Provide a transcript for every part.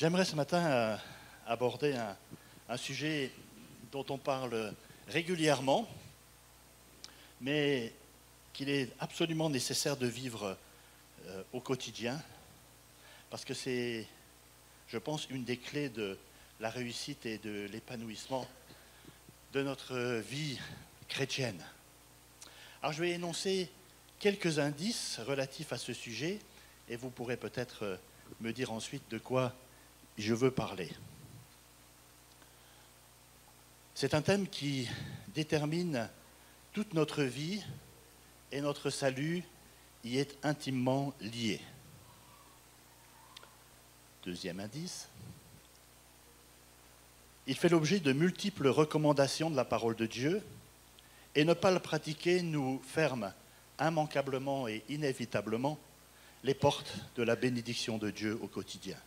J'aimerais ce matin aborder un sujet dont on parle régulièrement, mais qu'il est absolument nécessaire de vivre au quotidien, parce que c'est, je pense, une des clés de la réussite et de l'épanouissement de notre vie chrétienne. Alors je vais énoncer quelques indices relatifs à ce sujet, et vous pourrez peut-être me dire ensuite de quoi je veux parler. C'est un thème qui détermine toute notre vie et notre salut y est intimement lié. Deuxième indice. Il fait l'objet de multiples recommandations de la parole de Dieu et ne pas le pratiquer nous ferme immanquablement et inévitablement les portes de la bénédiction de Dieu au quotidien.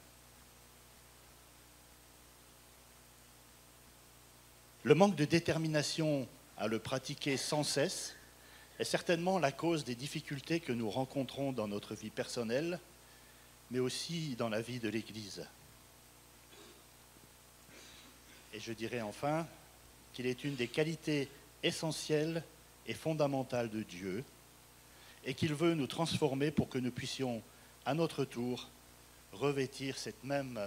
Le manque de détermination à le pratiquer sans cesse est certainement la cause des difficultés que nous rencontrons dans notre vie personnelle, mais aussi dans la vie de l'Église. Et je dirais enfin qu'il est une des qualités essentielles et fondamentales de Dieu, et qu'il veut nous transformer pour que nous puissions, à notre tour, revêtir cette même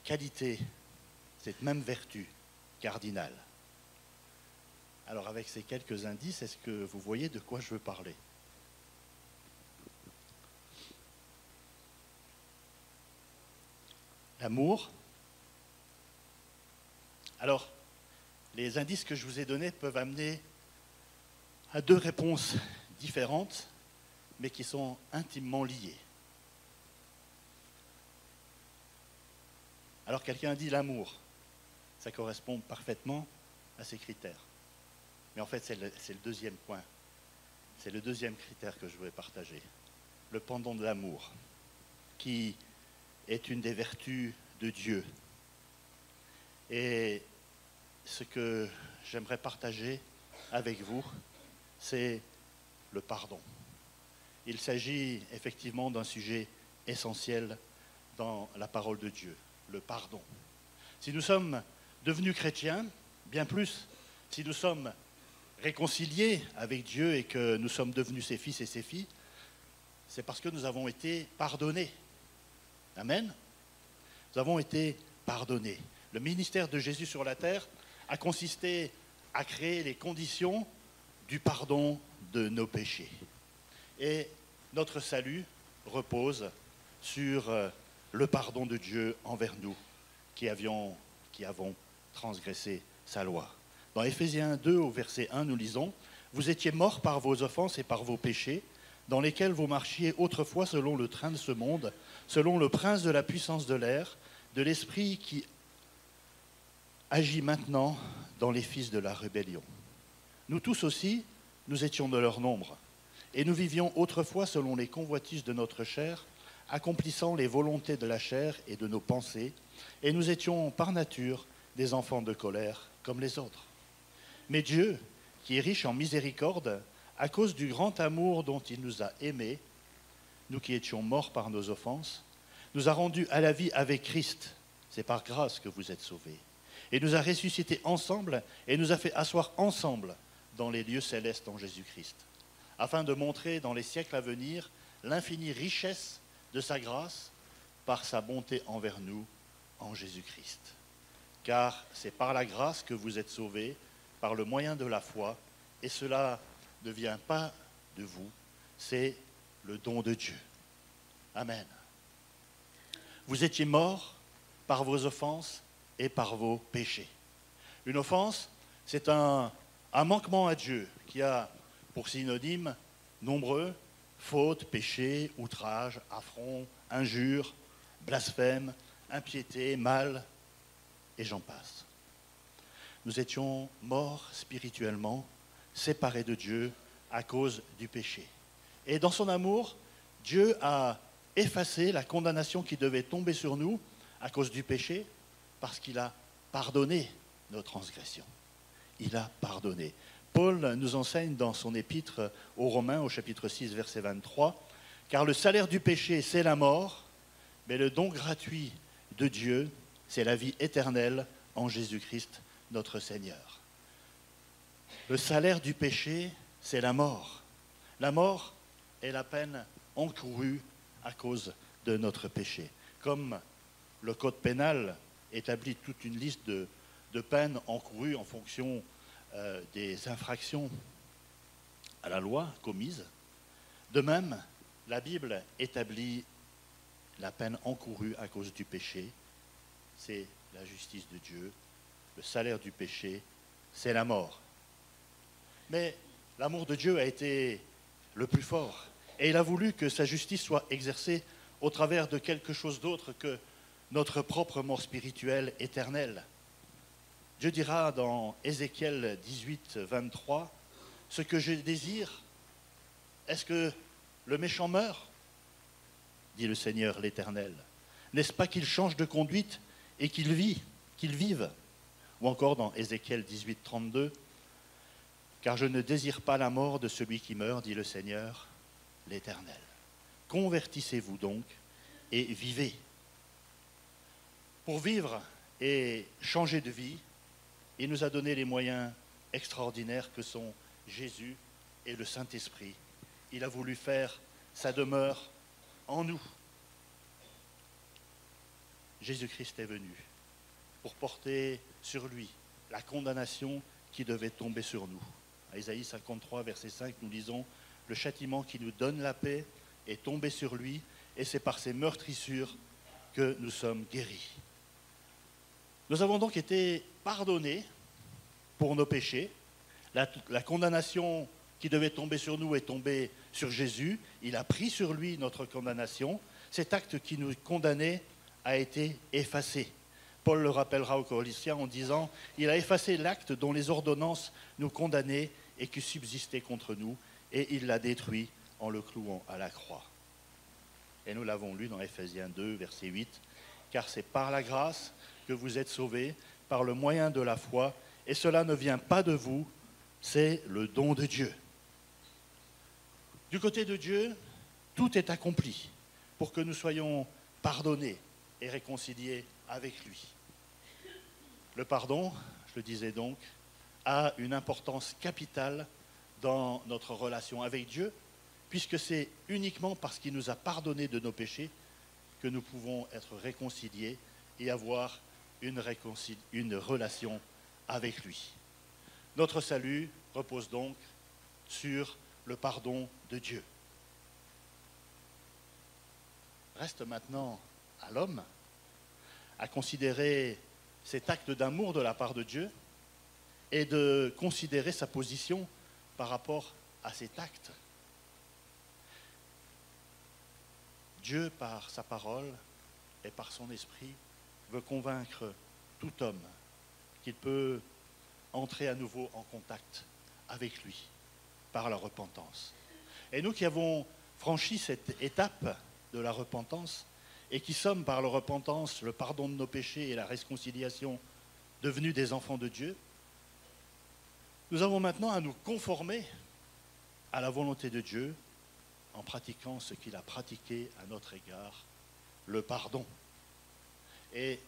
qualité, cette même vertu cardinale. Alors avec ces quelques indices, est-ce que vous voyez de quoi je veux parler ? L'amour. Alors, les indices que je vous ai donnés peuvent amener à deux réponses différentes, mais qui sont intimement liées. Alors quelqu'un dit l'amour, ça correspond parfaitement à ces critères. Mais en fait, c'est le deuxième point, c'est le deuxième critère que je voulais partager, le pendant de l'amour, qui est une des vertus de Dieu. Et ce que j'aimerais partager avec vous, c'est le pardon. Il s'agit effectivement d'un sujet essentiel dans la parole de Dieu, le pardon. Si nous sommes devenus chrétiens, bien plus, si nous sommes réconciliés avec Dieu et que nous sommes devenus ses fils et ses filles, c'est parce que nous avons été pardonnés. Amen. Nous avons été pardonnés. Le ministère de Jésus sur la terre a consisté à créer les conditions du pardon de nos péchés. Et notre salut repose sur le pardon de Dieu envers nous qui avons transgressé sa loi. Dans Éphésiens 2, au verset 1, nous lisons « Vous étiez morts par vos offenses et par vos péchés, dans lesquels vous marchiez autrefois selon le train de ce monde, selon le prince de la puissance de l'air, de l'esprit qui agit maintenant dans les fils de la rébellion. Nous tous aussi, nous étions de leur nombre, et nous vivions autrefois selon les convoitises de notre chair, accomplissant les volontés de la chair et de nos pensées, et nous étions par nature des enfants de colère comme les autres. Mais Dieu, qui est riche en miséricorde, à cause du grand amour dont il nous a aimés, nous qui étions morts par nos offenses, nous a rendus à la vie avec Christ. C'est par grâce que vous êtes sauvés. Et nous a ressuscités ensemble et nous a fait asseoir ensemble dans les lieux célestes en Jésus-Christ, afin de montrer dans les siècles à venir l'infinie richesse de sa grâce par sa bonté envers nous en Jésus-Christ. Car c'est par la grâce que vous êtes sauvés, par le moyen de la foi, et cela ne vient pas de vous, c'est le don de Dieu. Amen. Vous étiez morts par vos offenses et par vos péchés. Une offense, c'est un manquement à Dieu qui a pour synonyme nombreux, fautes, péchés, outrages, affronts, injures, blasphèmes, impiété, mal, et j'en passe. Nous étions morts spirituellement, séparés de Dieu à cause du péché. Et dans son amour, Dieu a effacé la condamnation qui devait tomber sur nous à cause du péché, parce qu'il a pardonné nos transgressions. Il a pardonné. Paul nous enseigne dans son épître aux Romains, au chapitre 6, verset 23, « Car le salaire du péché, c'est la mort, mais le don gratuit de Dieu, c'est la vie éternelle en Jésus-Christ, notre Seigneur. Le salaire du péché, c'est la mort. La mort est la peine encourue à cause de notre péché. Comme le code pénal établit toute une liste de peines encourues en fonction des infractions à la loi commises, de même, la Bible établit la peine encourue à cause du péché, c'est la justice de Dieu. Le salaire du péché, c'est la mort. Mais l'amour de Dieu a été le plus fort. Et il a voulu que sa justice soit exercée au travers de quelque chose d'autre que notre propre mort spirituelle éternelle. Dieu dira dans Ézéchiel 18, 23, « Ce que je désire, est-ce que le méchant meurt ? Dit le Seigneur l'Éternel. N'est-ce pas qu'il change de conduite et qu'il vive ?» Ou encore dans Ézéchiel 18, 32, « Car je ne désire pas la mort de celui qui meurt, dit le Seigneur l'Éternel. Convertissez-vous donc et vivez. » Pour vivre et changer de vie, il nous a donné les moyens extraordinaires que sont Jésus et le Saint-Esprit. Il a voulu faire sa demeure en nous. Jésus-Christ est venu pour porter sur lui la condamnation qui devait tomber sur nous. À Isaïe 53, verset 5, nous lisons « Le châtiment qui nous donne la paix est tombé sur lui, et c'est par ses meurtrissures que nous sommes guéris. » Nous avons donc été pardonnés pour nos péchés. La condamnation qui devait tomber sur nous est tombée sur Jésus. Il a pris sur lui notre condamnation. Cet acte qui nous condamnait a été effacé. Paul le rappellera aux Corinthiens en disant « Il a effacé l'acte dont les ordonnances nous condamnaient et qui subsistait contre nous, et il l'a détruit en le clouant à la croix. » Et nous l'avons lu dans Éphésiens 2, verset 8. « Car c'est par la grâce que vous êtes sauvés, par le moyen de la foi, et cela ne vient pas de vous, c'est le don de Dieu. » Du côté de Dieu, tout est accompli pour que nous soyons pardonnés et réconciliés avec lui. Le pardon, je le disais donc, a une importance capitale dans notre relation avec Dieu, puisque c'est uniquement parce qu'il nous a pardonné de nos péchés que nous pouvons être réconciliés et avoir une relation avec lui. Notre salut repose donc sur le pardon de Dieu. Reste maintenant à l'homme à considérer cet acte d'amour de la part de Dieu et de considérer sa position par rapport à cet acte. Dieu, par sa parole et par son esprit, veut convaincre tout homme qu'il peut entrer à nouveau en contact avec lui par la repentance. Et nous qui avons franchi cette étape de la repentance et qui sommes par la repentance, le pardon de nos péchés et la réconciliation devenus des enfants de Dieu, nous avons maintenant à nous conformer à la volonté de Dieu en pratiquant ce qu'il a pratiqué à notre égard, le pardon. Et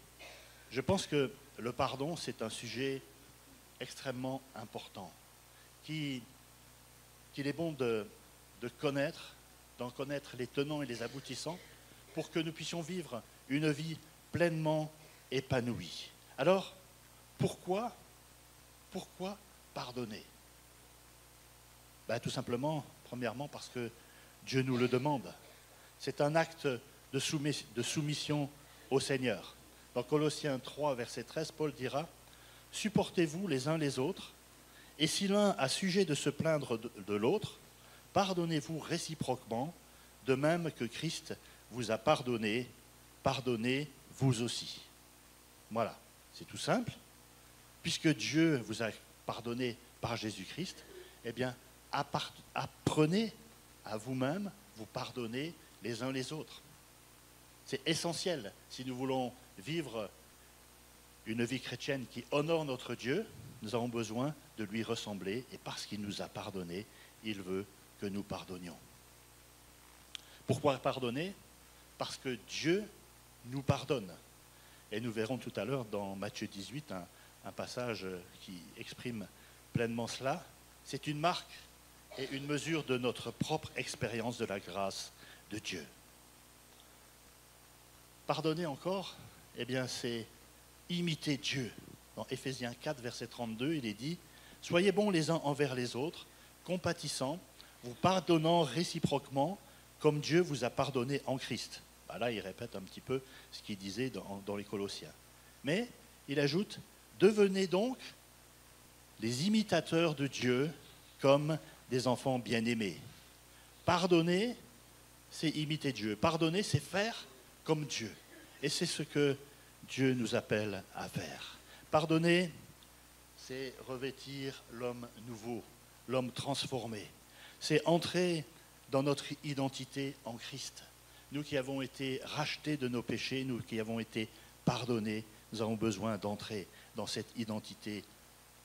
je pense que le pardon, c'est un sujet extrêmement important, qu'il est bon d'en connaître les tenants et les aboutissants, pour que nous puissions vivre une vie pleinement épanouie. Alors, pourquoi pardonner ? Tout simplement, premièrement, parce que Dieu nous le demande. C'est un acte de soumission au Seigneur. Dans Colossiens 3, verset 13, Paul dira « Supportez-vous les uns les autres, et si l'un a sujet de se plaindre de l'autre, pardonnez-vous réciproquement, de même que Christ vous a pardonné, pardonnez vous aussi. » Voilà, c'est tout simple. Puisque Dieu vous a pardonné par Jésus-Christ, eh bien, apprenez à vous-même vous pardonner les uns les autres. C'est essentiel si nous voulons vivre une vie chrétienne qui honore notre Dieu. Nous avons besoin de lui ressembler, et parce qu'il nous a pardonné, il veut que nous pardonnions. Pourquoi pardonner ? Parce que Dieu nous pardonne. Et nous verrons tout à l'heure dans Matthieu 18 un passage qui exprime pleinement cela. C'est une marque et une mesure de notre propre expérience de la grâce de Dieu. Pardonner encore, eh bien c'est imiter Dieu. Dans Éphésiens 4, verset 32, il est dit « Soyez bons les uns envers les autres, compatissants, vous pardonnant réciproquement, comme Dieu vous a pardonné en Christ. » Là, il répète un petit peu ce qu'il disait dans les Colossiens. Mais il ajoute « Devenez donc les imitateurs de Dieu comme des enfants bien-aimés. » Pardonner, c'est imiter Dieu. Pardonner, c'est faire comme Dieu. Et c'est ce que Dieu nous appelle à faire. Pardonner, c'est revêtir l'homme nouveau, l'homme transformé. C'est entrer dans notre identité en Christ. Nous qui avons été rachetés de nos péchés, nous qui avons été pardonnés, nous avons besoin d'entrer dans cette identité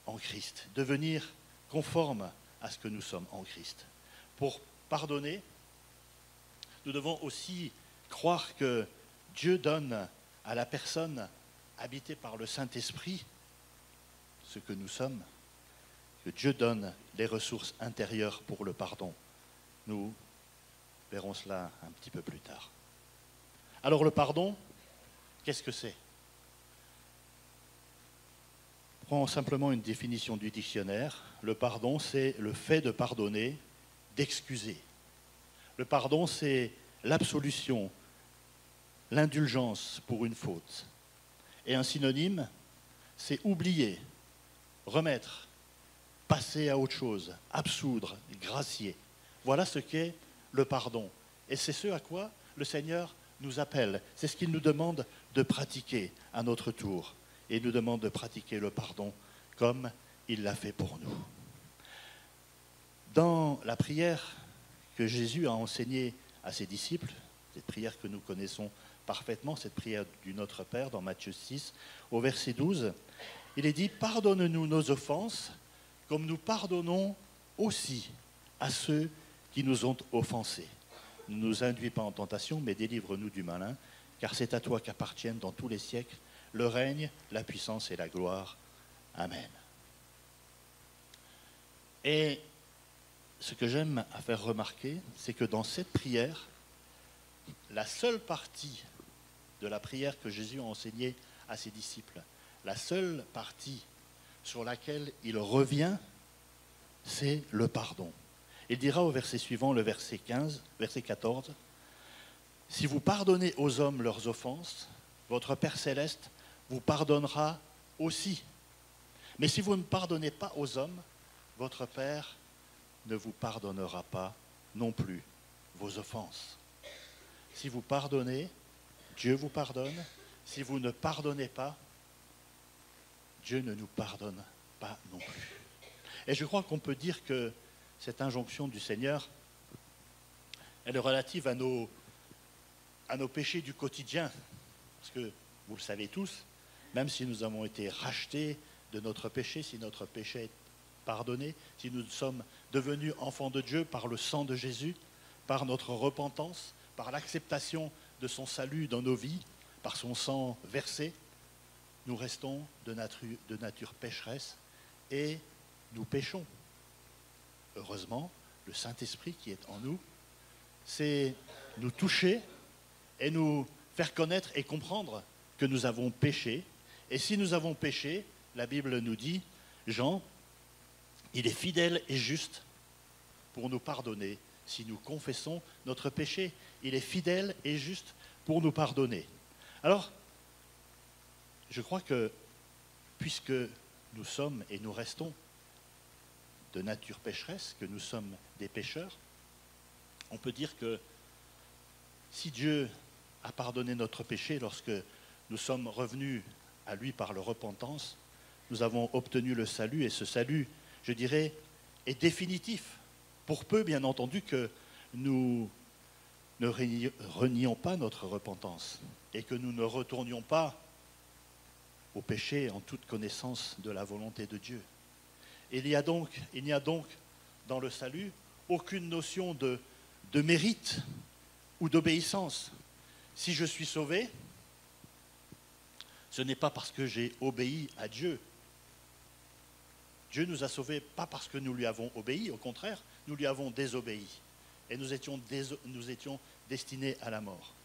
en Christ, devenir conforme à ce que nous sommes en Christ. Pour pardonner, nous devons aussi croire que Dieu donne à la personne habitée par le Saint-Esprit ce que nous sommes, que Dieu donne les ressources intérieures pour le pardon. Nous verrons cela un petit peu plus tard. Alors le pardon, qu'est-ce que c'est ? Prends simplement une définition du dictionnaire. Le pardon, c'est le fait de pardonner, d'excuser. Le pardon, c'est l'absolution, l'indulgence pour une faute. Et un synonyme, c'est oublier, remettre, passer à autre chose, absoudre, gracier. Voilà ce qu'est le pardon. Et c'est ce à quoi le Seigneur nous appelle. C'est ce qu'il nous demande de pratiquer à notre tour. Et il nous demande de pratiquer le pardon comme il l'a fait pour nous. Dans la prière que Jésus a enseignée à ses disciples, cette prière que nous connaissons parfaitement, cette prière du Notre Père dans Matthieu 6, au verset 12, il est dit « Pardonne-nous nos offenses, comme nous pardonnons aussi à ceux qui nous ont offensés. Ne nous induis pas en tentation, mais délivre-nous du malin, car c'est à toi qu'appartiennent dans tous les siècles le règne, la puissance et la gloire. Amen. » Et ce que j'aime à faire remarquer, c'est que dans cette prière, la seule partie de la prière que Jésus a enseignée à ses disciples, la seule partie sur laquelle il revient, c'est le pardon. Il dira au verset suivant, le verset 14, « Si vous pardonnez aux hommes leurs offenses, votre Père céleste vous pardonnera aussi. Mais si vous ne pardonnez pas aux hommes, votre Père ne vous pardonnera pas non plus vos offenses. » Si vous pardonnez, Dieu vous pardonne. Si vous ne pardonnez pas, Dieu ne nous pardonne pas non plus. Et je crois qu'on peut dire que cette injonction du Seigneur, elle est relative à nos péchés du quotidien. Parce que, vous le savez tous, même si nous avons été rachetés de notre péché, si notre péché est pardonné, si nous sommes devenus enfants de Dieu par le sang de Jésus, par notre repentance, par l'acceptation de son salut dans nos vies, par son sang versé, nous restons de nature pécheresse et nous péchons. Heureusement, le Saint-Esprit qui est en nous, c'est nous toucher et nous faire connaître et comprendre que nous avons péché. Et si nous avons péché, la Bible nous dit, Jean, il est fidèle et juste pour nous pardonner si nous confessons notre péché. Il est fidèle et juste pour nous pardonner. Alors, je crois que puisque nous sommes et nous restons de nature pécheresse, que nous sommes des pécheurs, on peut dire que si Dieu a pardonné notre péché lorsque nous sommes revenus à lui par la repentance, nous avons obtenu le salut, et ce salut, je dirais, est définitif, pour peu bien entendu que nous ne renions pas notre repentance et que nous ne retournions pas au péché en toute connaissance de la volonté de Dieu. Il n'y a donc dans le salut aucune notion de mérite ou d'obéissance. Si je suis sauvé, Ce n'est pas parce que j'ai obéi à Dieu. Dieu nous a sauvés pas parce que nous lui avons obéi, au contraire, nous lui avons désobéi. Et nous étions destinés à la mort.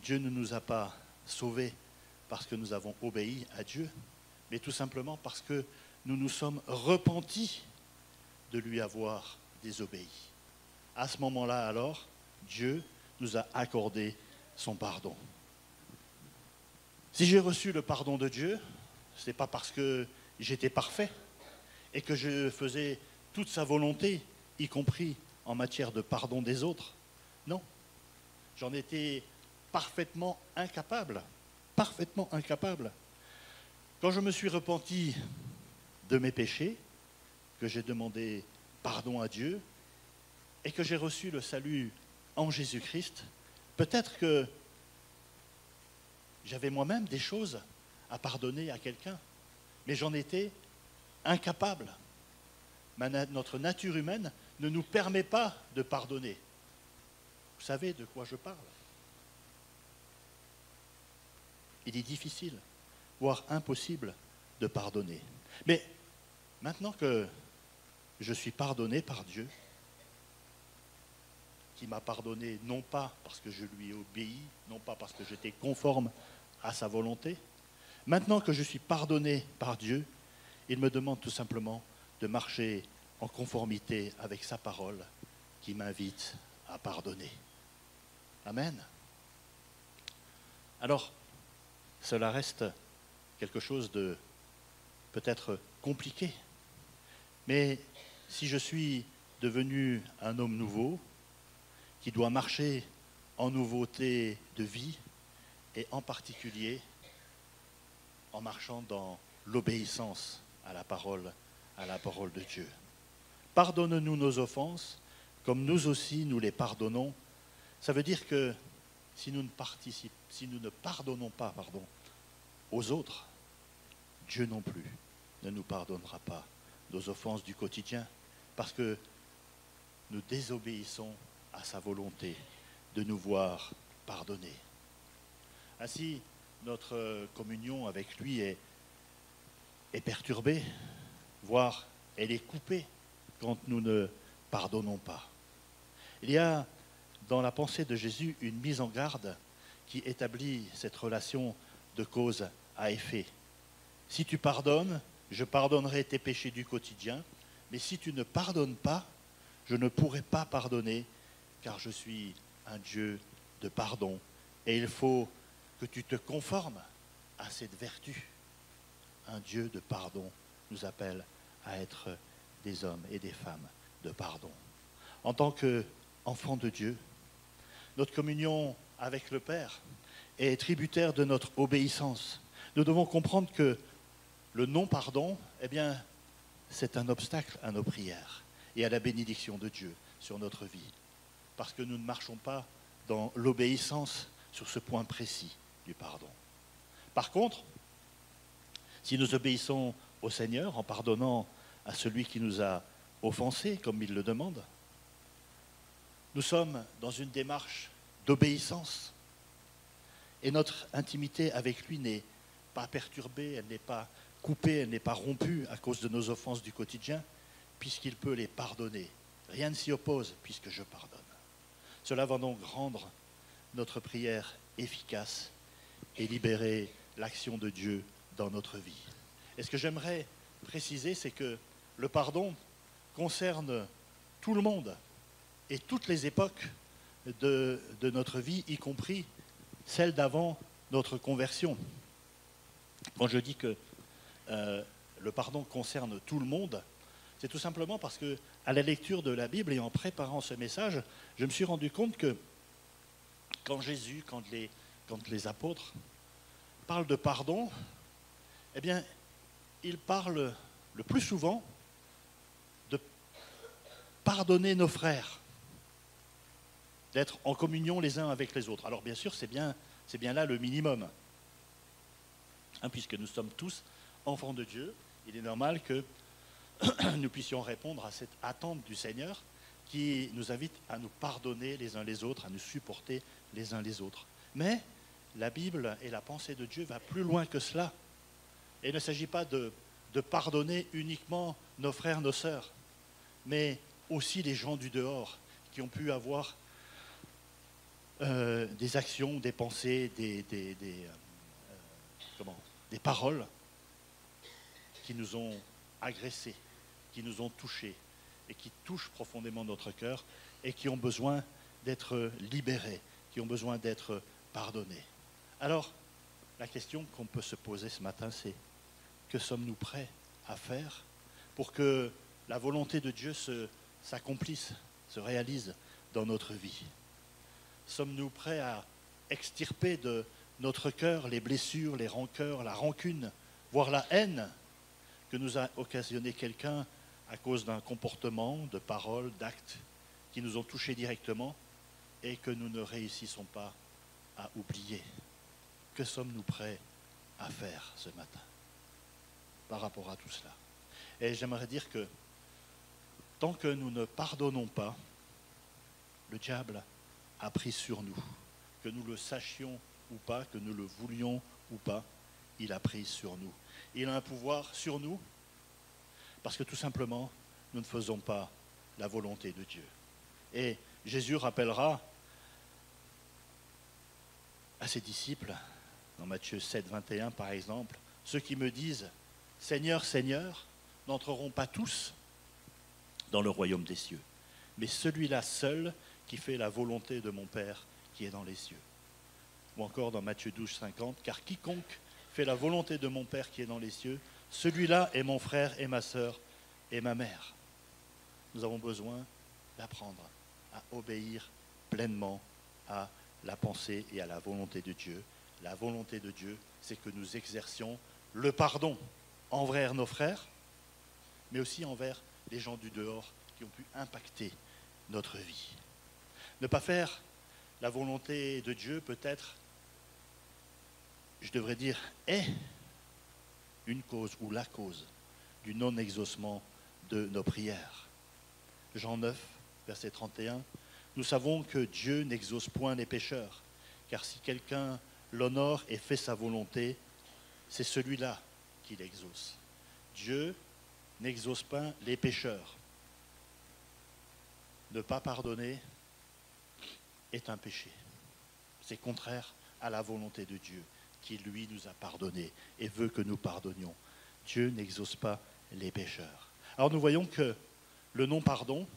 Dieu ne nous a pas sauvés parce que nous avons obéi à Dieu, mais tout simplement parce que nous nous sommes repentis de lui avoir désobéi. À ce moment-là, alors, Dieu nous a accordé son pardon. Si j'ai reçu le pardon de Dieu, ce n'est pas parce que j'étais parfait et que je faisais toute sa volonté, y compris en matière de pardon des autres. Non, j'en étais parfaitement incapable. Parfaitement incapable. Quand je me suis repenti de mes péchés, que j'ai demandé pardon à Dieu et que j'ai reçu le salut en Jésus-Christ, peut-être que j'avais moi-même des choses à pardonner à quelqu'un, mais j'en étais incapable. Notre nature humaine ne nous permet pas de pardonner. Vous savez de quoi je parle? Il est difficile, voire impossible, de pardonner. Mais maintenant que je suis pardonné par Dieu, qui m'a pardonné non pas parce que je lui ai obéi, non pas parce que j'étais conforme à sa volonté, maintenant que je suis pardonné par Dieu, il me demande tout simplement de marcher en conformité avec sa parole qui m'invite à pardonner. Amen. Alors, cela reste quelque chose de peut-être compliqué, mais si je suis devenu un homme nouveau, qui doit marcher en nouveauté de vie, et en particulier en marchant dans l'obéissance à la parole de Dieu. Pardonne-nous nos offenses, comme nous aussi nous les pardonnons. Ça veut dire que si nous ne pardonnons pas aux autres, Dieu non plus ne nous pardonnera pas nos offenses du quotidien, parce que nous désobéissons à sa volonté de nous voir pardonner. Ainsi, notre communion avec lui est perturbée, voire elle est coupée quand nous ne pardonnons pas. Il y a dans la pensée de Jésus une mise en garde qui établit cette relation de cause à effet. Si tu pardonnes, je pardonnerai tes péchés du quotidien, mais si tu ne pardonnes pas, je ne pourrai pas pardonner, car je suis un Dieu de pardon. Et il faut que tu te conformes à cette vertu. Un Dieu de pardon nous appelle à être des hommes et des femmes de pardon. En tant qu'enfants de Dieu, notre communion avec le Père est tributaire de notre obéissance. Nous devons comprendre que le non-pardon, eh bien, c'est un obstacle à nos prières et à la bénédiction de Dieu sur notre vie, parce que nous ne marchons pas dans l'obéissance sur ce point précis du pardon. Par contre, si nous obéissons au Seigneur en pardonnant à celui qui nous a offensés, comme il le demande, nous sommes dans une démarche d'obéissance et notre intimité avec lui n'est pas perturbée, elle n'est pas coupée, elle n'est pas rompue à cause de nos offenses du quotidien, puisqu'il peut les pardonner. Rien ne s'y oppose puisque je pardonne. Cela va donc rendre notre prière efficace et libérer l'action de Dieu dans notre vie. Et ce que j'aimerais préciser, c'est que le pardon concerne tout le monde et toutes les époques de notre vie, y compris celle d'avant notre conversion. Quand je dis que le pardon concerne tout le monde, c'est tout simplement parce que, à la lecture de la Bible et en préparant ce message, je me suis rendu compte que quand Jésus, quand les apôtres parlent de pardon, eh bien, ils parlent le plus souvent de pardonner nos frères, d'être en communion les uns avec les autres. Alors bien sûr, c'est bien là le minimum. Puisque nous sommes tous enfants de Dieu, il est normal que nous puissions répondre à cette attente du Seigneur qui nous invite à nous pardonner les uns les autres, à nous supporter les uns les autres. Mais la Bible et la pensée de Dieu va plus loin que cela. Et il ne s'agit pas de pardonner uniquement nos frères, nos sœurs, mais aussi les gens du dehors qui ont pu avoir des actions, des pensées, des paroles qui nous ont agressés, qui nous ont touchés et qui touchent profondément notre cœur et qui ont besoin d'être libérés, qui ont besoin d'être pardonnés. Alors, la question qu'on peut se poser ce matin, c'est que sommes-nous prêts à faire pour que la volonté de Dieu s'accomplisse, se réalise dans notre vie? Sommes-nous prêts à extirper de notre cœur les blessures, les rancœurs, la rancune, voire la haine que nous a occasionné quelqu'un à cause d'un comportement, de paroles, d'actes qui nous ont touchés directement et que nous ne réussissons pas à oublier? Que sommes-nous prêts à faire ce matin par rapport à tout cela? Et j'aimerais dire que tant que nous ne pardonnons pas, le diable a pris sur nous. Que nous le sachions ou pas, que nous le voulions ou pas, il a pris sur nous. Il a un pouvoir sur nous parce que tout simplement, nous ne faisons pas la volonté de Dieu. Et Jésus rappellera à ses disciples, dans Matthieu 7, 21 par exemple, ceux qui me disent « Seigneur, Seigneur » n'entreront pas tous dans le royaume des cieux, mais celui-là seul qui fait la volonté de mon Père qui est dans les cieux. Ou encore dans Matthieu 12, 50, « Car quiconque fait la volonté de mon Père qui est dans les cieux, celui-là est mon frère et ma sœur et ma mère. » Nous avons besoin d'apprendre à obéir pleinement à la pensée et à la volonté de Dieu. La volonté de Dieu, c'est que nous exercions le pardon envers nos frères, mais aussi envers les gens du dehors qui ont pu impacter notre vie. Ne pas faire la volonté de Dieu, peut-être, je devrais dire, est une cause ou la cause du non-exaucement de nos prières. Jean 9, verset 31, « Nous savons que Dieu n'exauce point les pécheurs, car si quelqu'un l'honore et fait sa volonté, c'est celui-là qui l'exauce. » Dieu n'exauce pas les pécheurs. Ne pas pardonner est un péché. C'est contraire à la volonté de Dieu, qui lui nous a pardonné et veut que nous pardonnions. Dieu n'exauce pas les pécheurs. Alors nous voyons que le non-pardon,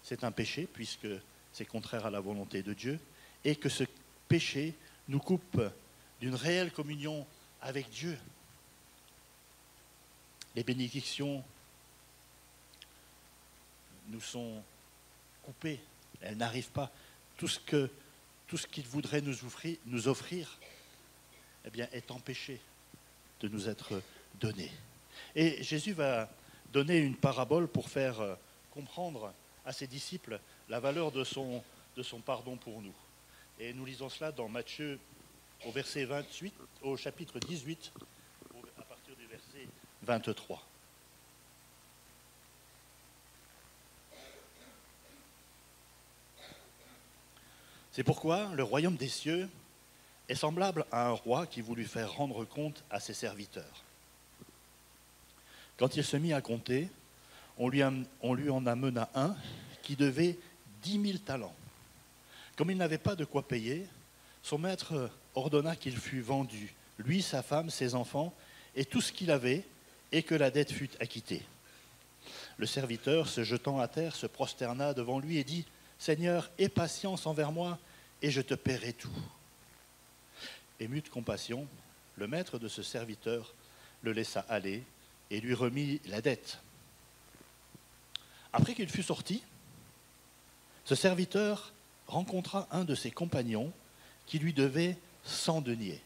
c'est un péché, puisque c'est contraire à la volonté de Dieu, et que ce péché nous coupe d'une réelle communion avec Dieu. Les bénédictions nous sont coupées, elles n'arrivent pas. Tout ce qu'il voudrait nous offrir eh bien, est empêché de nous être donné. Et Jésus va donner une parabole pour faire comprendre à ses disciples la valeur de son pardon pour nous. Et nous lisons cela dans Matthieu au verset 28, au chapitre 18, à partir du verset 23. C'est pourquoi le royaume des cieux est semblable à un roi qui voulut faire rendre compte à ses serviteurs. Quand il se mit à compter, on lui en amena un qui devait 10 000 talents. Comme il n'avait pas de quoi payer, son maître ordonna qu'il fût vendu, lui, sa femme, ses enfants, et tout ce qu'il avait, et que la dette fût acquittée. Le serviteur, se jetant à terre, se prosterna devant lui et dit « Seigneur, aie patience envers moi, et je te paierai tout. » Ému de compassion, le maître de ce serviteur le laissa aller et lui remit la dette. Après qu'il fut sorti, ce serviteur rencontra un de ses compagnons qui lui devait 100 deniers.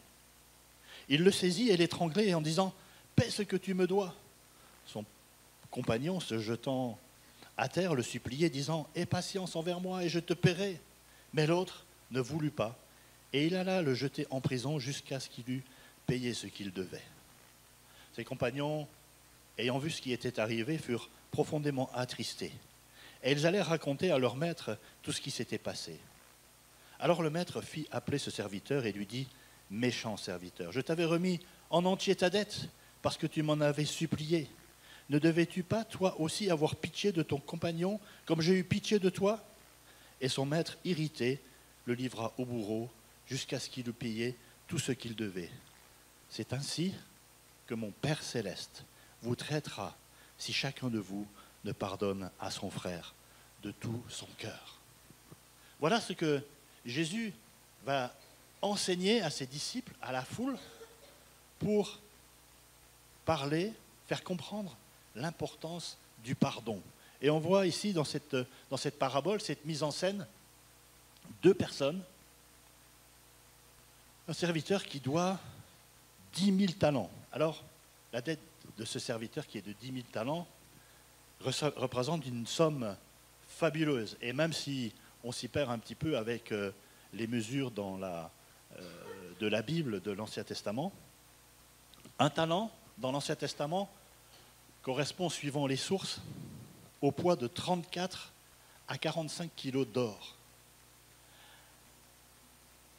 Il le saisit et l'étranglait en disant « Paie ce que tu me dois. » Son compagnon, se jetant à terre, le suppliait, disant « Aie patience envers moi et je te paierai. » Mais l'autre ne voulut pas, et il alla le jeter en prison jusqu'à ce qu'il eût payé ce qu'il devait. Ses compagnons, ayant vu ce qui était arrivé, furent profondément attristés. Et ils allèrent raconter à leur maître tout ce qui s'était passé. Alors le maître fit appeler ce serviteur et lui dit méchant serviteur. Je t'avais remis en entier ta dette, parce que tu m'en avais supplié. Ne devais-tu pas, toi aussi, avoir pitié de ton compagnon, comme j'ai eu pitié de toi ?» Et son maître, irrité, le livra au bourreau, jusqu'à ce qu'il eût payé tout ce qu'il devait. C'est ainsi que mon Père céleste vous traitera si chacun de vous ne pardonne à son frère de tout son cœur. Voilà ce que Jésus va enseigner à ses disciples, à la foule, pour parler, faire comprendre l'importance du pardon. Et on voit ici dans cette parabole, cette mise en scène, deux personnes. Un serviteur qui doit 10 000 talents. Alors, la dette de ce serviteur qui est de 10 000 talents représente une somme fabuleuse. Et même si on s'y perd un petit peu avec les mesures de la Bible de l'Ancien Testament, un talent dans l'Ancien Testament correspond, suivant les sources, au poids de 34 à 45 kilos d'or.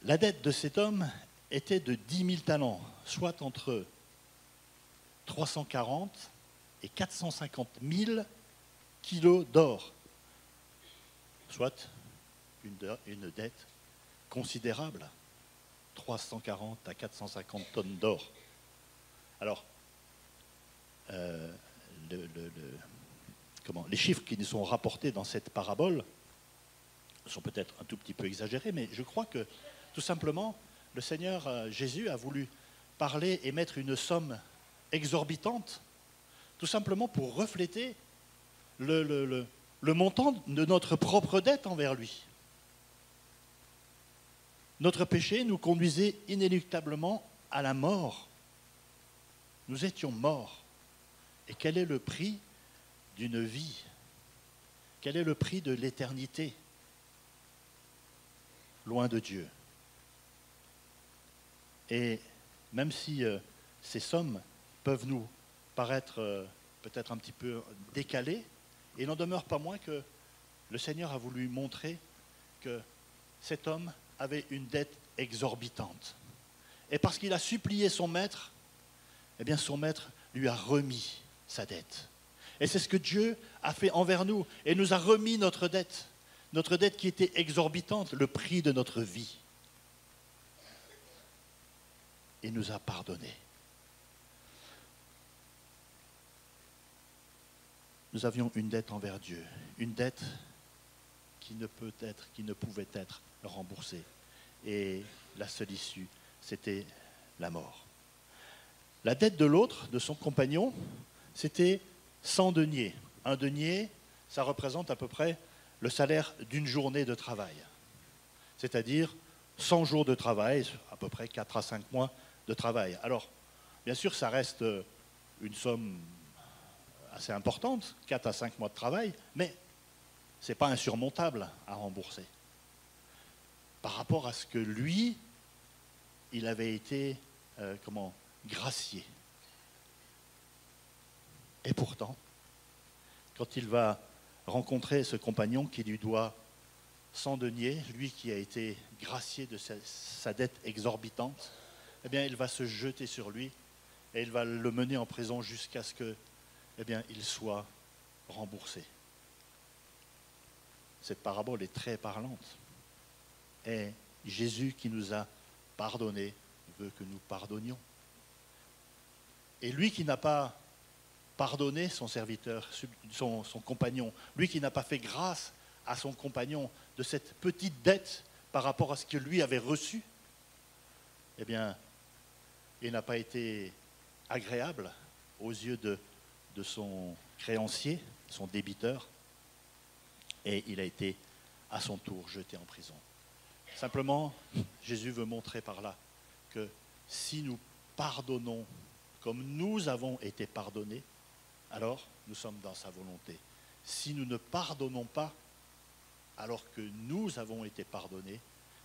La dette de cet homme était de 10 000 talents, soit entre 340 et 450 000 kilos d'or, soit une dette considérable, 340 à 450 tonnes d'or. Alors, les chiffres qui nous sont rapportés dans cette parabole sont peut-être un tout petit peu exagérés, mais je crois que tout simplement, le Seigneur Jésus a voulu parler et mettre une somme exorbitante, tout simplement pour refléter le montant de notre propre dette envers lui. Notre péché nous conduisait inéluctablement à la mort. Nous étions morts. Et quel est le prix d'une vie? Quel est le prix de l'éternité? Loin de Dieu. Et même si ces sommes peuvent nous paraître peut-être un petit peu décalées, il n'en demeure pas moins que le Seigneur a voulu montrer que cet homme avait une dette exorbitante. Et parce qu'il a supplié son maître, eh bien son maître lui a remis sa dette. Et c'est ce que Dieu a fait envers nous, et nous a remis notre dette qui était exorbitante, le prix de notre vie. Et nous a pardonné. Nous avions une dette envers Dieu, une dette qui ne pouvait être remboursée. Et la seule issue, c'était la mort. La dette de l'autre, de son compagnon, c'était 100 deniers. Un denier, ça représente à peu près le salaire d'une journée de travail. C'est-à-dire 100 jours de travail, à peu près 4 à 5 mois de travail. Alors, bien sûr, ça reste une somme assez importante, 4 à 5 mois de travail, mais ce n'est pas insurmontable à rembourser. Par rapport à ce que lui, il avait été, gracié. Et pourtant, quand il va rencontrer ce compagnon qui lui doit 100 deniers, lui qui a été gracié de sa dette exorbitante, eh bien, il va se jeter sur lui et il va le mener en prison jusqu'à ce que, il soit remboursé. Cette parabole est très parlante. Et Jésus qui nous a pardonné veut que nous pardonnions. Et lui qui n'a pas pardonné son serviteur, son compagnon, lui qui n'a pas fait grâce à son compagnon de cette petite dette par rapport à ce que lui avait reçu, eh bien, il n'a pas été agréable aux yeux de son créancier, son débiteur, et il a été à son tour jeté en prison. Simplement, Jésus veut montrer par là que si nous pardonnons comme nous avons été pardonnés, alors nous sommes dans sa volonté. Si nous ne pardonnons pas, alors que nous avons été pardonnés,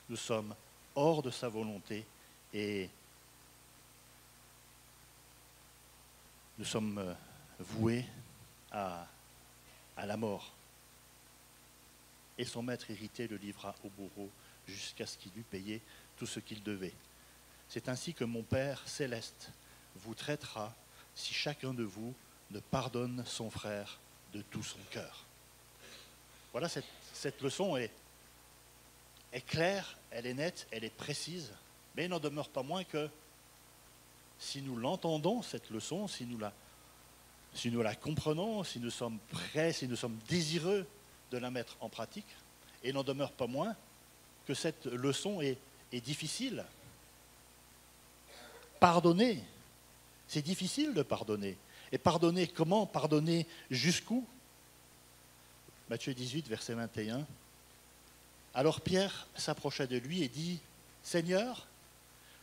nous sommes hors de sa volonté et nous sommes voués à la mort. Et son maître irrité le livra au bourreau jusqu'à ce qu'il eût payé tout ce qu'il devait. c'est ainsi que mon Père céleste vous traitera si chacun de vous ne pardonne son frère de tout son cœur. Voilà, cette leçon est claire, elle est nette, elle est précise, mais il n'en demeure pas moins que si nous l'entendons, cette leçon, si nous la comprenons, si nous sommes prêts, si nous sommes désireux de la mettre en pratique, et il n'en demeure pas moins que cette leçon est difficile. Pardonner, c'est difficile de pardonner. Et pardonner comment? Pardonner jusqu'où? Matthieu 18, verset 21. Alors Pierre s'approcha de lui et dit, « Seigneur,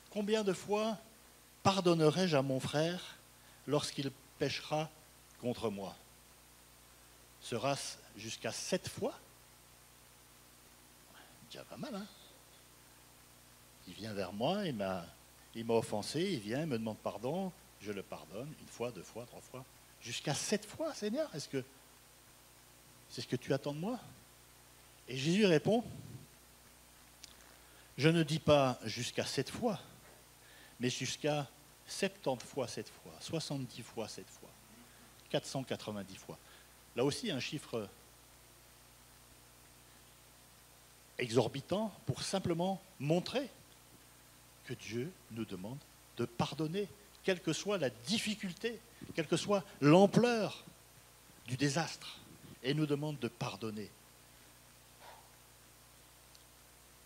combien de fois pardonnerai-je à mon frère lorsqu'il péchera contre moi? Sera-ce jusqu'à 7 fois ?» Déjà pas mal, hein? Il vient vers moi, il m'a offensé, il vient, il me demande pardon, je le pardonne, 1 fois, 2 fois, 3 fois. Jusqu'à 7 fois, Seigneur, est-ce que c'est ce que tu attends de moi? Et Jésus répond, je ne dis pas jusqu'à 7 fois, mais jusqu'à 70 fois 7 fois, 70 fois 7 fois, 490 fois. Là aussi, un chiffre exorbitant pour simplement montrer que Dieu nous demande de pardonner, quelle que soit la difficulté, quelle que soit l'ampleur du désastre, et nous demande de pardonner.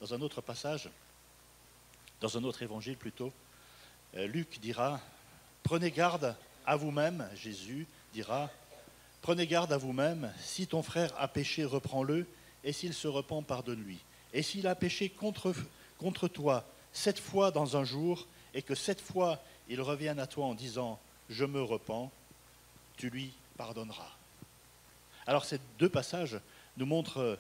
Dans un autre passage, dans un autre évangile plutôt, Luc dira, prenez garde à vous-même, Jésus dira, prenez garde à vous-même, si ton frère a péché, reprends-le, et s'il se repent, pardonne-lui. Et s'il a péché contre toi 7 fois dans un jour, et que 7 fois il revienne à toi en disant « je me repens », tu lui pardonneras. Alors ces 2 passages nous montrent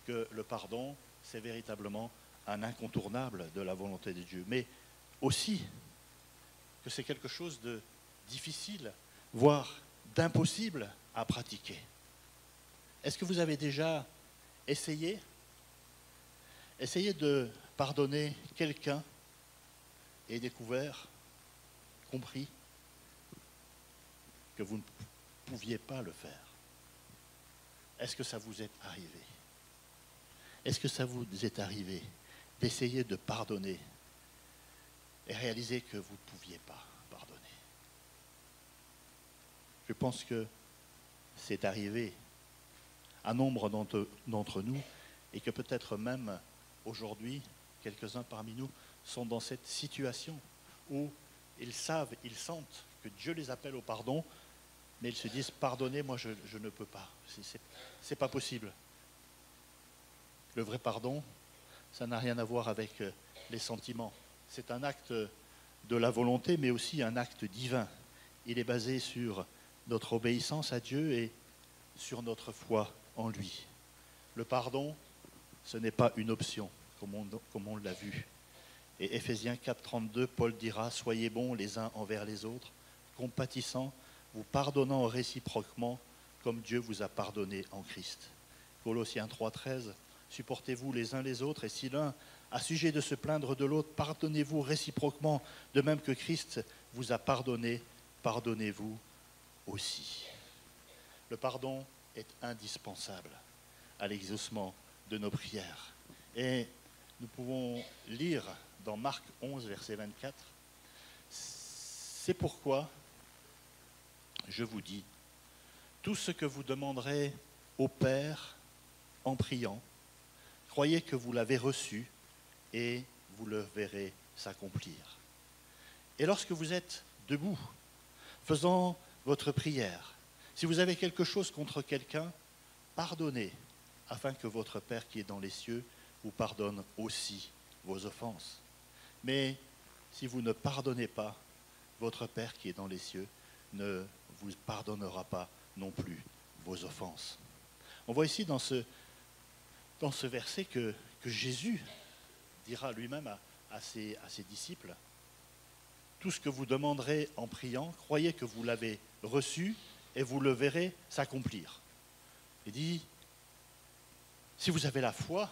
que le pardon, c'est véritablement un incontournable de la volonté de Dieu, mais aussi que c'est quelque chose de difficile, voire d'impossible à pratiquer. Est-ce que vous avez déjà essayé de pardonner quelqu'un et découvert, compris, que vous ne pouviez pas le faire? Est-ce que ça vous est arrivé? Est-ce que ça vous est arrivé d'essayer de pardonner et réaliser que vous ne pouviez pas pardonner? Je pense que c'est arrivé à nombre d'entre nous et que peut-être même aujourd'hui, quelques-uns parmi nous sont dans cette situation où ils savent, ils sentent que Dieu les appelle au pardon, mais ils se disent « pardonnez, moi je ne peux pas, c'est pas possible ». Le vrai pardon, ça n'a rien à voir avec les sentiments. C'est un acte de la volonté, mais aussi un acte divin. Il est basé sur notre obéissance à Dieu et sur notre foi en lui. Le pardon, ce n'est pas une option, comme on l'a vu. Et Éphésiens 4, 32, Paul dira « Soyez bons les uns envers les autres, compatissants, vous pardonnant réciproquement, comme Dieu vous a pardonné en Christ. » Colossiens 3, 13, supportez-vous les uns les autres, et si l'un a sujet de se plaindre de l'autre, pardonnez-vous réciproquement, de même que Christ vous a pardonné, pardonnez-vous aussi. Le pardon est indispensable à l'exaucement de nos prières. Et nous pouvons lire dans Marc 11, verset 24, « C'est pourquoi je vous dis, tout ce que vous demanderez au Père en priant, croyez que vous l'avez reçu et vous le verrez s'accomplir. » Et lorsque vous êtes debout, faisant votre prière, si vous avez quelque chose contre quelqu'un, pardonnez, afin que votre Père qui est dans les cieux vous pardonne aussi vos offenses. Mais si vous ne pardonnez pas, votre Père qui est dans les cieux ne vous pardonnera pas non plus vos offenses. On voit ici dans ce verset que Jésus dira lui-même à ses disciples, « Tout ce que vous demanderez en priant, croyez que vous l'avez reçu et vous le verrez s'accomplir. » Il dit, si vous avez la foi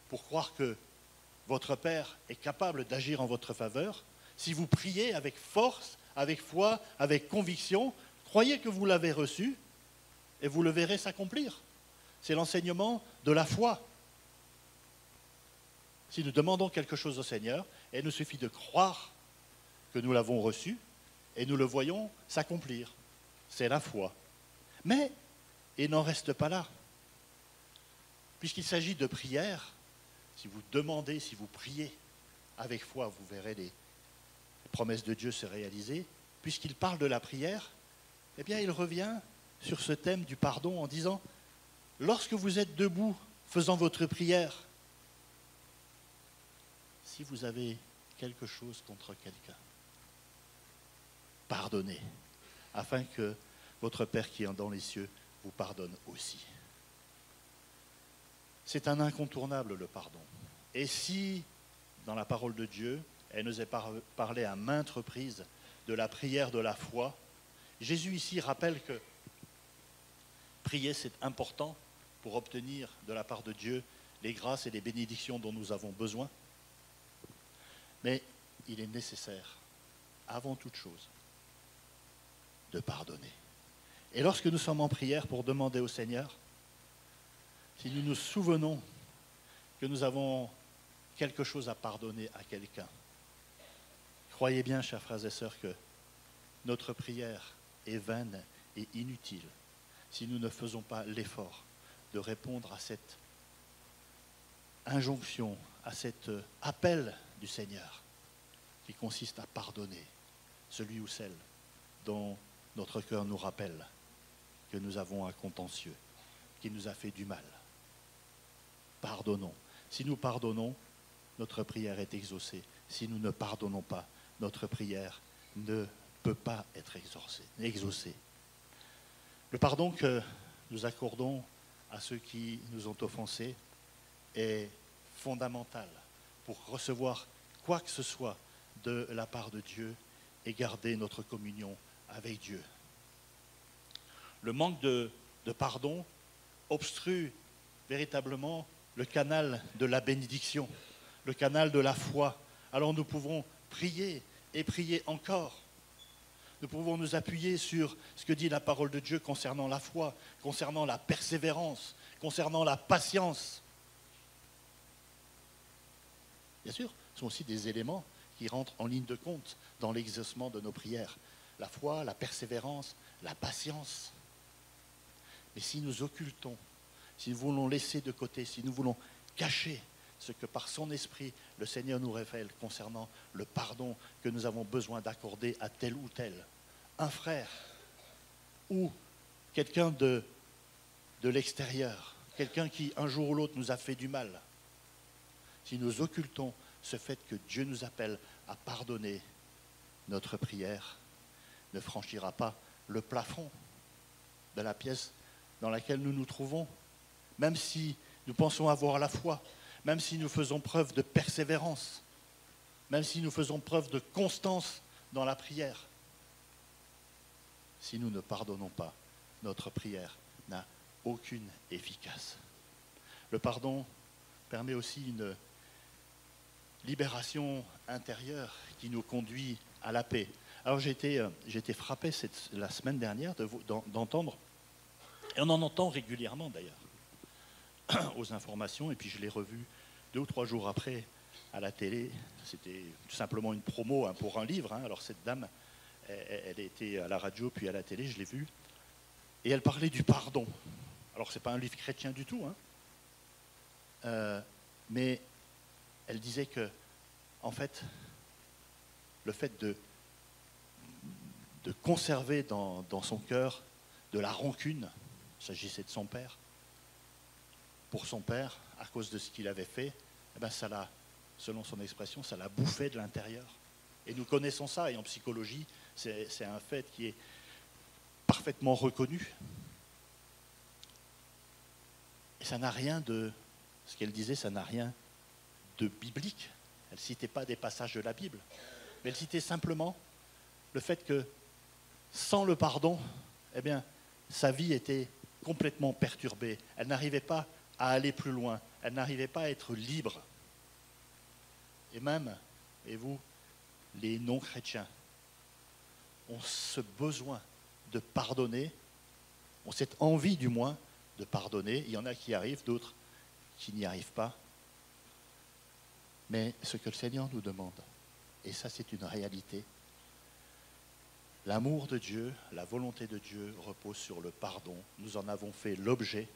pour croire que votre Père est capable d'agir en votre faveur, si vous priez avec force, avec foi, avec conviction, croyez que vous l'avez reçu et vous le verrez s'accomplir. C'est l'enseignement de la foi. Si nous demandons quelque chose au Seigneur, il nous suffit de croire que nous l'avons reçu et nous le voyons s'accomplir. C'est la foi. Mais il n'en reste pas là. Puisqu'il s'agit de prière, si vous demandez, si vous priez avec foi, vous verrez les promesses de Dieu se réaliser. Puisqu'il parle de la prière, eh bien il revient sur ce thème du pardon en disant « Lorsque vous êtes debout faisant votre prière, si vous avez quelque chose contre quelqu'un, pardonnez, afin que votre Père qui est dans les cieux vous pardonne aussi. » C'est un incontournable, le pardon. Et si, dans la parole de Dieu, elle nous est parlé à maintes reprises de la prière de la foi, Jésus ici rappelle que prier, c'est important pour obtenir de la part de Dieu les grâces et les bénédictions dont nous avons besoin. Mais il est nécessaire, avant toute chose, de pardonner. Et lorsque nous sommes en prière pour demander au Seigneur, si nous nous souvenons que nous avons quelque chose à pardonner à quelqu'un, croyez bien, chers frères et sœurs, que notre prière est vaine et inutile si nous ne faisons pas l'effort de répondre à cette injonction, à cet appel du Seigneur qui consiste à pardonner celui ou celle dont notre cœur nous rappelle que nous avons un contentieux, qui nous a fait du mal. Pardonnons. Si nous pardonnons, notre prière est exaucée. Si nous ne pardonnons pas, notre prière ne peut pas être exaucée. Le pardon que nous accordons à ceux qui nous ont offensés est fondamental pour recevoir quoi que ce soit de la part de Dieu et garder notre communion avec Dieu. Le manque de pardon obstrue véritablement le canal de la bénédiction, le canal de la foi. Alors nous pouvons prier et prier encore. Nous pouvons nous appuyer sur ce que dit la parole de Dieu concernant la foi, concernant la persévérance, concernant la patience. Bien sûr, ce sont aussi des éléments qui rentrent en ligne de compte dans l'exaucement de nos prières. La foi, la persévérance, la patience. Mais si nous occultons, si nous voulons laisser de côté, si nous voulons cacher ce que par son esprit le Seigneur nous révèle concernant le pardon que nous avons besoin d'accorder à tel ou tel, un frère ou quelqu'un de l'extérieur, quelqu'un qui un jour ou l'autre nous a fait du mal, si nous occultons ce fait que Dieu nous appelle à pardonner, notre prière ne franchira pas le plafond de la pièce dans laquelle nous nous trouvons, même si nous pensons avoir la foi, même si nous faisons preuve de persévérance, même si nous faisons preuve de constance dans la prière. Si nous ne pardonnons pas, notre prière n'a aucune efficace. Le pardon permet aussi une libération intérieure qui nous conduit à la paix. Alors j'ai été frappé la semaine dernière d'entendre, et on en entend régulièrement d'ailleurs, aux informations, et puis je l'ai revu 2 ou 3 jours après à la télé. C'était tout simplement une promo pour un livre. Alors cette dame, elle était à la radio puis à la télé, je l'ai vue, et elle parlait du pardon. Alors c'est pas un livre chrétien du tout, mais elle disait que, en fait, le fait de conserver dans son cœur de la rancune, il s'agissait de son père, pour son père, à cause de ce qu'il avait fait, eh bien ça l'a, selon son expression, ça l'a bouffé de l'intérieur. Et nous connaissons ça, et en psychologie, c'est un fait qui est parfaitement reconnu. Et ça n'a rien de, ce qu'elle disait, ça n'a rien de biblique. Elle ne citait pas des passages de la Bible, mais elle citait simplement le fait que, sans le pardon, eh bien, sa vie était complètement perturbée. Elle n'arrivait pas à aller plus loin. Elle n'arrivait pas à être libre. et même, et vous, les non-chrétiens, ont ce besoin de pardonner, ont cette envie du moins de pardonner. Il y en a qui y arrivent, d'autres qui n'y arrivent pas. Mais ce que le Seigneur nous demande, et ça c'est une réalité, l'amour de Dieu, la volonté de Dieu repose sur le pardon. Nous en avons fait l'objet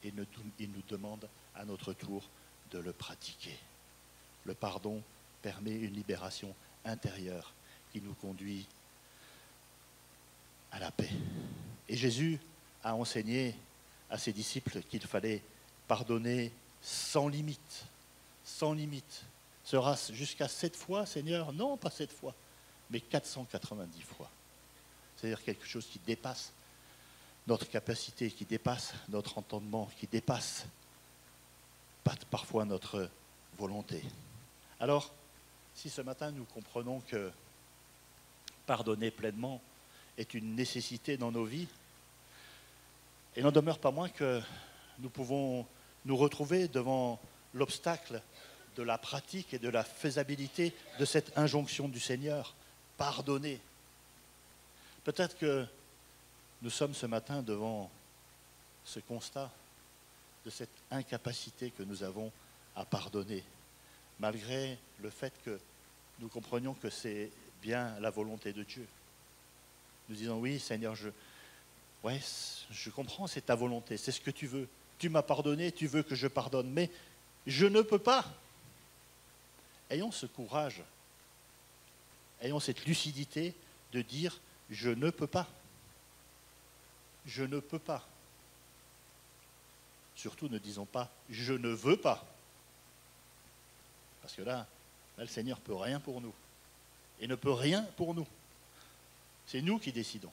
et il nous demande à notre tour de le pratiquer. Le pardon permet une libération intérieure qui nous conduit à la paix. Et Jésus a enseigné à ses disciples qu'il fallait pardonner sans limite. Sans limite. Sera-ce jusqu'à 7 fois, Seigneur? Non, pas 7 fois, mais 490 fois. C'est-à-dire quelque chose qui dépasse notre capacité, qui dépasse notre entendement, qui dépasse parfois notre volonté. Alors, si ce matin nous comprenons que pardonner pleinement est une nécessité dans nos vies, il n'en demeure pas moins que nous pouvons nous retrouver devant l'obstacle de la pratique et de la faisabilité de cette injonction du Seigneur, pardonner. Peut-être que nous sommes ce matin devant ce constat de cette incapacité que nous avons à pardonner, malgré le fait que nous comprenions que c'est bien la volonté de Dieu. Nous disons, oui, Seigneur, je comprends, c'est ta volonté, c'est ce que tu veux. Tu m'as pardonné, tu veux que je pardonne, mais je ne peux pas. Ayons ce courage, ayons cette lucidité de dire, je ne peux pas. Je ne peux pas. Surtout ne disons pas, je ne veux pas. Parce que là, le Seigneur ne peut rien pour nous. Et ne peut rien pour nous. C'est nous qui décidons.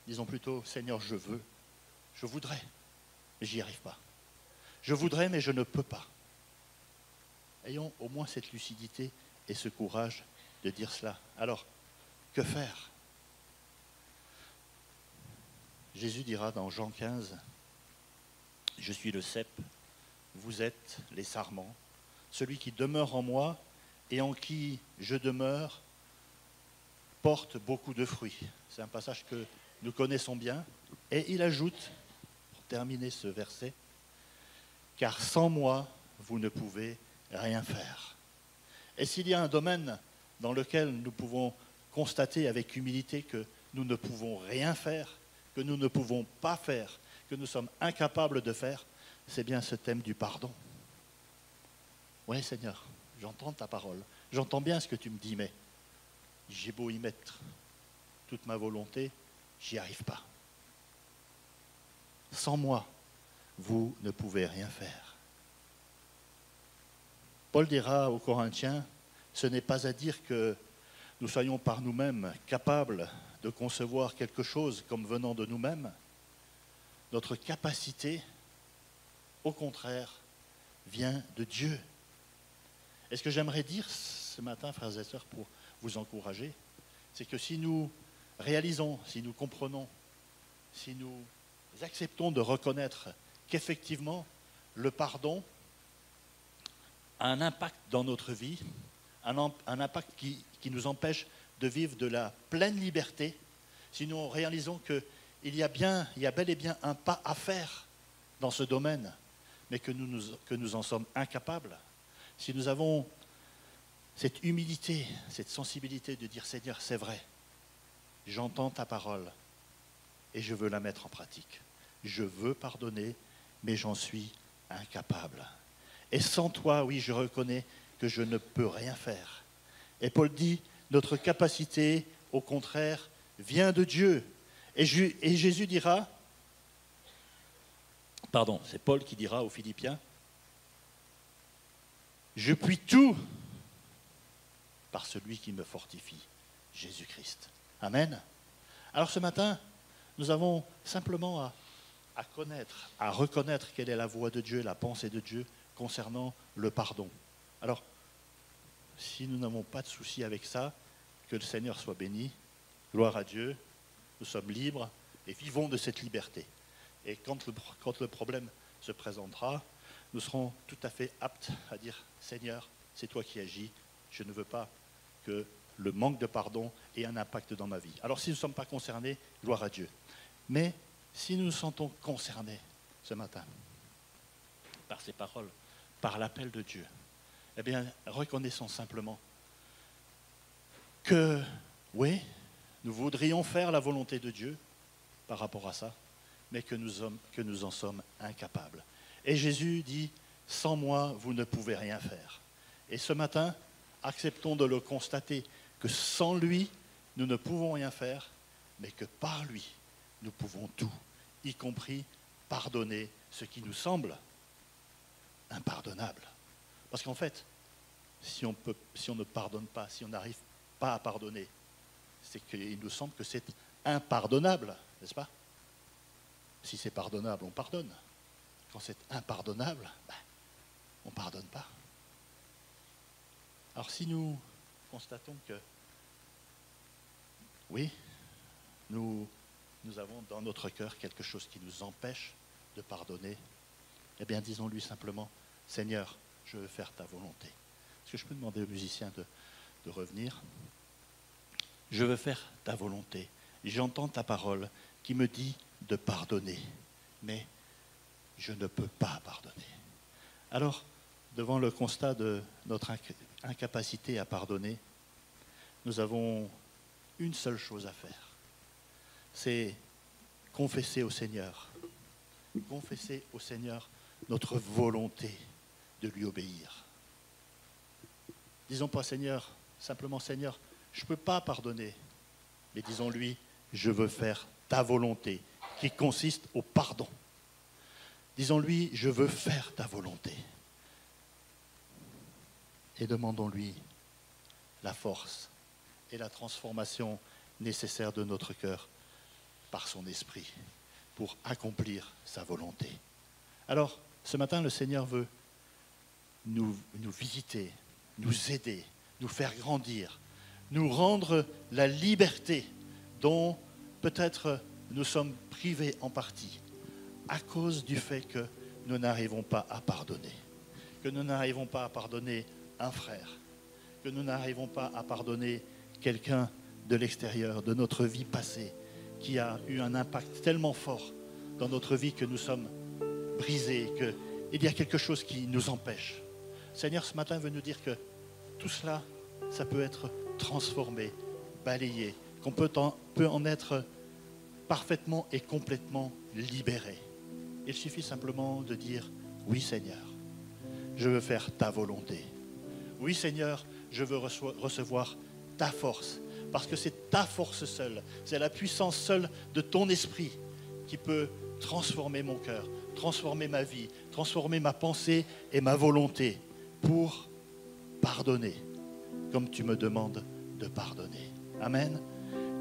Disons plutôt, Seigneur, je veux, je voudrais, mais j'y arrive pas. Je voudrais, mais je ne peux pas. Ayons au moins cette lucidité et ce courage de dire cela. Alors, que faire? Jésus dira dans Jean 15, « Je suis le cep, vous êtes les sarments. Celui qui demeure en moi et en qui je demeure porte beaucoup de fruits. » C'est un passage que nous connaissons bien. Et il ajoute, pour terminer ce verset, « Car sans moi, vous ne pouvez rien faire. » Et s'il y a un domaine dans lequel nous pouvons constater avec humilité que nous ne pouvons rien faire, que nous ne pouvons pas faire, que nous sommes incapables de faire, c'est bien ce thème du pardon. Oui, Seigneur, j'entends ta parole, j'entends bien ce que tu me dis, mais j'ai beau y mettre toute ma volonté, j'y arrive pas. Sans moi, vous ne pouvez rien faire. Paul dira aux Corinthiens, ce n'est pas à dire que nous soyons par nous-mêmes capables de concevoir quelque chose comme venant de nous-mêmes. Notre capacité, au contraire, vient de Dieu. Et ce que j'aimerais dire ce matin, frères et sœurs, pour vous encourager, c'est que si nous réalisons, si nous comprenons, si nous acceptons de reconnaître qu'effectivement, le pardon a un impact dans notre vie, un impact qui nous empêche de vivre de la pleine liberté, si nous réalisons qu'il y a bel et bien un pas à faire dans ce domaine, mais que nous en sommes incapables, si nous avons cette humilité, cette sensibilité de dire, Seigneur, c'est vrai, j'entends ta parole et je veux la mettre en pratique. Je veux pardonner, mais j'en suis incapable. Et sans toi, oui, je reconnais que je ne peux rien faire. Et Paul dit, notre capacité, au contraire, vient de Dieu. Et Jésus dira, c'est Paul qui dira aux Philippiens, je puis tout par celui qui me fortifie, Jésus-Christ. Amen. Alors ce matin, nous avons simplement à connaître, à reconnaître quelle est la voix de Dieu, la pensée de Dieu concernant le pardon. Alors, si nous n'avons pas de souci avec ça, que le Seigneur soit béni, gloire à Dieu, nous sommes libres et vivons de cette liberté. Et quand le problème se présentera, nous serons tout à fait aptes à dire « Seigneur, c'est toi qui agis, je ne veux pas que le manque de pardon ait un impact dans ma vie. » Alors si nous ne sommes pas concernés, gloire à Dieu. Mais si nous nous sentons concernés ce matin par ces paroles, par l'appel de Dieu, eh bien, reconnaissons simplement que, oui, nous voudrions faire la volonté de Dieu par rapport à ça, mais que nous en sommes incapables. Et Jésus dit, sans moi, vous ne pouvez rien faire. Et ce matin, acceptons de le constater, que sans lui, nous ne pouvons rien faire, mais que par lui, nous pouvons tout, y compris pardonner ce qui nous semble impardonnable. Parce qu'en fait, si on ne pardonne pas, si on n'arrive pas à pardonner, c'est qu'il nous semble que c'est impardonnable, n'est-ce pas? Si c'est pardonnable, on pardonne. Quand c'est impardonnable, on ne pardonne pas. Alors si nous constatons que, oui, nous avons dans notre cœur quelque chose qui nous empêche de pardonner, eh bien disons-lui simplement, Seigneur, je veux faire ta volonté. Est-ce que je peux demander aux musiciens de revenir? Je veux faire ta volonté. J'entends ta parole qui me dit de pardonner, mais je ne peux pas pardonner. Alors, devant le constat de notre incapacité à pardonner, nous avons une seule chose à faire. C'est confesser au Seigneur notre volonté de lui obéir. Disons pas Seigneur, simplement Seigneur, je ne peux pas pardonner, mais disons-lui, je veux faire ta volonté, qui consiste au pardon. Disons-lui, je veux faire ta volonté. Et demandons-lui la force et la transformation nécessaire de notre cœur par son esprit pour accomplir sa volonté. Alors, ce matin, le Seigneur veut nous visiter, nous aider, nous faire grandir, nous rendre la liberté dont peut-être nous sommes privés en partie à cause du fait que nous n'arrivons pas à pardonner, que nous n'arrivons pas à pardonner un frère, que nous n'arrivons pas à pardonner quelqu'un de l'extérieur, de notre vie passée, qui a eu un impact tellement fort dans notre vie que nous sommes brisés, qu'il y a quelque chose qui nous empêche. Seigneur, ce matin, veut nous dire que tout cela, ça peut être transformé, balayé, qu'on peut en être parfaitement et complètement libéré. Il suffit simplement de dire « Oui Seigneur, je veux faire ta volonté. Oui Seigneur, je veux recevoir ta force, parce que c'est ta force seule, c'est la puissance seule de ton esprit qui peut transformer mon cœur, transformer ma vie, transformer ma pensée et ma volonté pour pardonner, comme tu me demandes de pardonner. » Amen.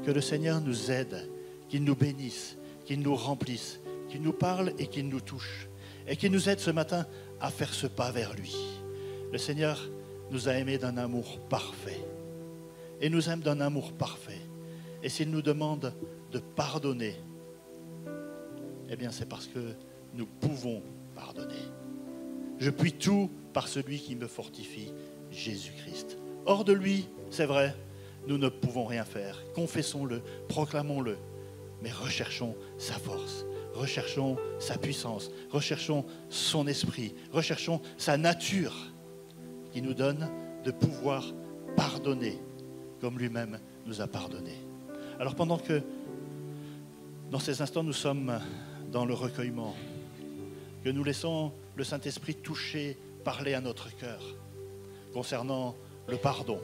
Que le Seigneur nous aide, qu'il nous bénisse, qu'il nous remplisse, qu'il nous parle et qu'il nous touche, et qu'il nous aide ce matin à faire ce pas vers lui. Le Seigneur nous a aimés d'un amour parfait, et nous aime d'un amour parfait. Et s'il nous demande de pardonner, eh bien c'est parce que nous pouvons pardonner. Je puis tout par celui qui me fortifie, Jésus-Christ. Hors de lui, c'est vrai, nous ne pouvons rien faire. Confessons-le, proclamons-le, mais recherchons sa force, recherchons sa puissance, recherchons son esprit, recherchons sa nature qui nous donne de pouvoir pardonner comme lui-même nous a pardonné. Alors pendant que dans ces instants nous sommes dans le recueillement, que nous laissons le Saint-Esprit toucher, parler à notre cœur concernant le pardon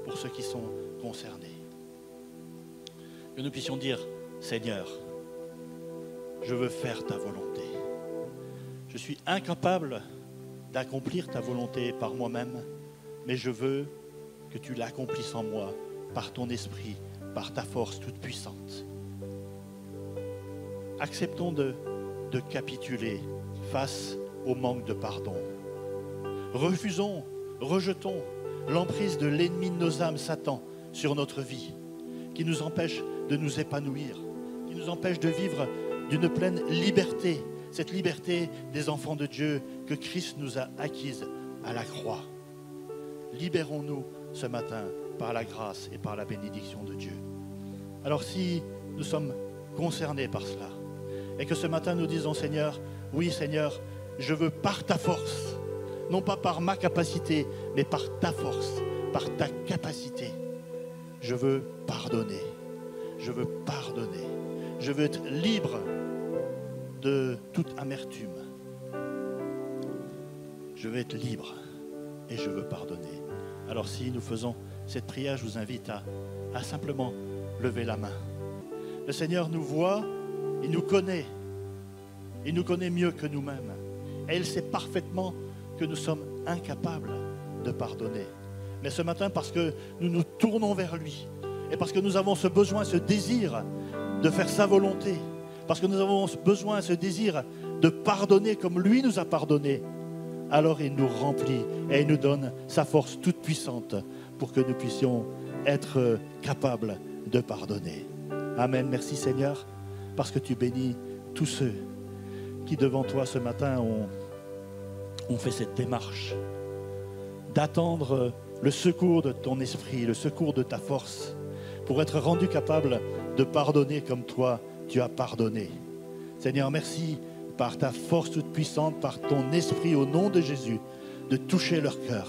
pour ceux qui sont concernés. Que nous puissions dire, Seigneur, je veux faire ta volonté. Je suis incapable d'accomplir ta volonté par moi-même, mais je veux que tu l'accomplisses en moi par ton esprit, par ta force toute puissante. Acceptons de capituler face au manque de pardon. Refusons, rejetons l'emprise de l'ennemi de nos âmes, Satan, sur notre vie, qui nous empêche de nous épanouir, qui nous empêche de vivre d'une pleine liberté, cette liberté des enfants de Dieu que Christ nous a acquise à la croix. Libérons-nous ce matin par la grâce et par la bénédiction de Dieu. Alors si nous sommes concernés par cela, et que ce matin nous disons, Seigneur, oui Seigneur, je veux par ta force, non pas par ma capacité, mais par ta force, par ta capacité, je veux pardonner, je veux pardonner, je veux être libre de toute amertume. Je veux être libre et je veux pardonner. Alors si nous faisons cette prière, je vous invite à simplement lever la main. Le Seigneur nous voit, il nous connaît mieux que nous-mêmes. Et il sait parfaitement que nous sommes incapables de pardonner. Mais ce matin, parce que nous nous tournons vers lui, et parce que nous avons ce besoin, ce désir de faire sa volonté, parce que nous avons ce besoin, ce désir de pardonner comme lui nous a pardonné, alors il nous remplit et il nous donne sa force toute puissante pour que nous puissions être capables de pardonner. Amen. Merci Seigneur, parce que tu bénis tous ceux qui devant toi ce matin ont fait cette démarche d'attendre le secours de ton esprit, le secours de ta force, pour être rendu capable de pardonner comme toi tu as pardonné. Seigneur, merci par ta force toute puissante, par ton esprit au nom de Jésus, de toucher leur cœur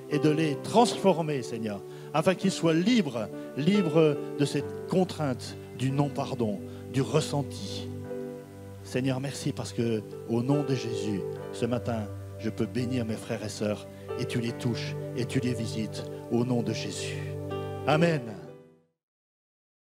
et de les transformer, Seigneur, afin qu'ils soient libres de cette contrainte du non-pardon, du ressenti. Seigneur, merci parce que au nom de Jésus, ce matin, je peux bénir mes frères et sœurs et tu les touches et tu les visites au nom de Jésus. Amen.